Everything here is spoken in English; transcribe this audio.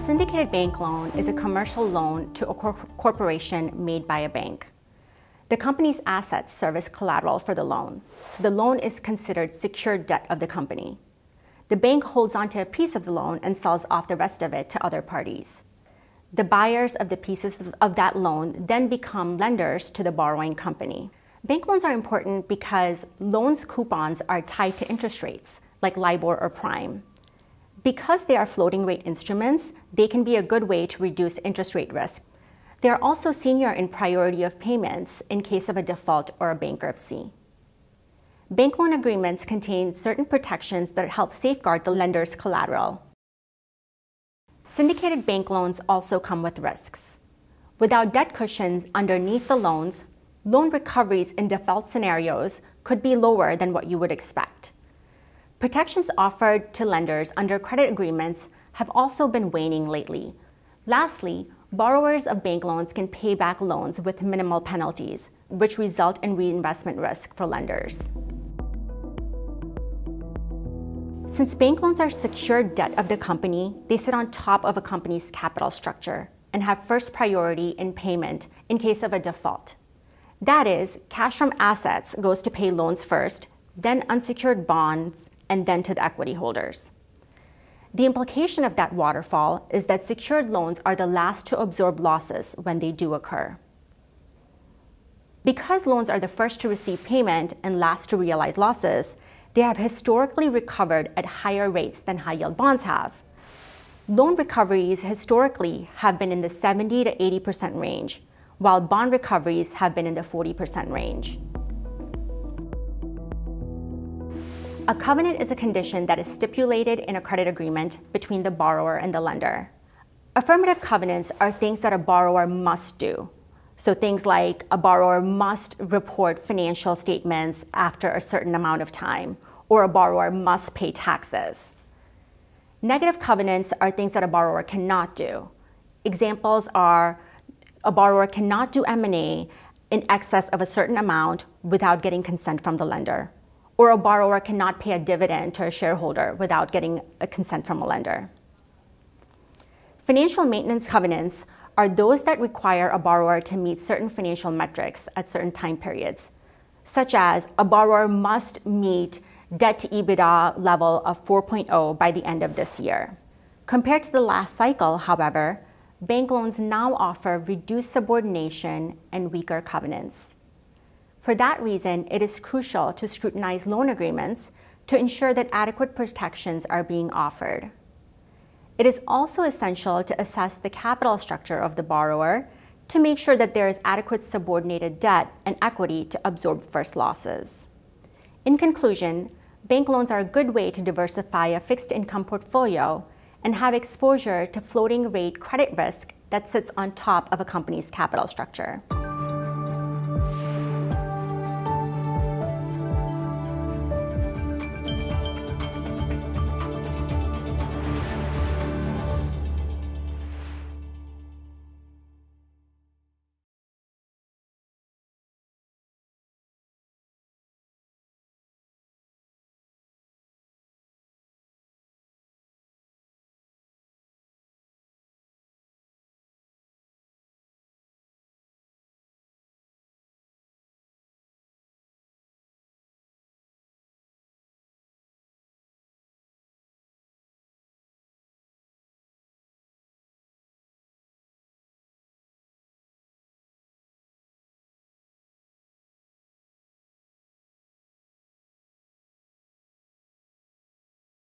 syndicated bank loan is a commercial loan to a corporation made by a bank. The company's assets serve as collateral for the loan, so the loan is considered secured debt of the company. The bank holds onto a piece of the loan and sells off the rest of it to other parties. The buyers of the pieces of that loan then become lenders to the borrowing company. Bank loans are important because loans coupons are tied to interest rates, like LIBOR or Prime. Because they are floating rate instruments, they can be a good way to reduce interest rate risk. They are also senior in priority of payments in case of a default or a bankruptcy. Bank loan agreements contain certain protections that help safeguard the lender's collateral. Syndicated bank loans also come with risks. Without debt cushions underneath the loans, loan recoveries in default scenarios could be lower than what you would expect. Protections offered to lenders under credit agreements have also been waning lately. Lastly, borrowers of bank loans can pay back loans with minimal penalties, which result in reinvestment risk for lenders. Since bank loans are secured debt of the company, they sit on top of a company's capital structure and have first priority in payment in case of a default. That is, cash from assets goes to pay loans first, then unsecured bonds, and then to the equity holders. The implication of that waterfall is that secured loans are the last to absorb losses when they do occur. Because loans are the first to receive payment and last to realize losses, they have historically recovered at higher rates than high-yield bonds have. Loan recoveries historically have been in the 70 to 80% range, while bond recoveries have been in the 40% range. A covenant is a condition that is stipulated in a credit agreement between the borrower and the lender. Affirmative covenants are things that a borrower must do. So things like a borrower must report financial statements after a certain amount of time, or a borrower must pay taxes. Negative covenants are things that a borrower cannot do. Examples are a borrower cannot do M&A in excess of a certain amount without getting consent from the lender, or a borrower cannot pay a dividend to a shareholder without getting a consent from a lender. Financial maintenance covenants are those that require a borrower to meet certain financial metrics at certain time periods, such as a borrower must meet debt to EBITDA level of 4.0 by the end of this year. Compared to the last cycle, however, bank loans now offer reduced subordination and weaker covenants. For that reason, it is crucial to scrutinize loan agreements to ensure that adequate protections are being offered. It is also essential to assess the capital structure of the borrower to make sure that there is adequate subordinated debt and equity to absorb first losses. In conclusion, bank loans are a good way to diversify a fixed income portfolio and have exposure to floating rate credit risk that sits on top of a company's capital structure.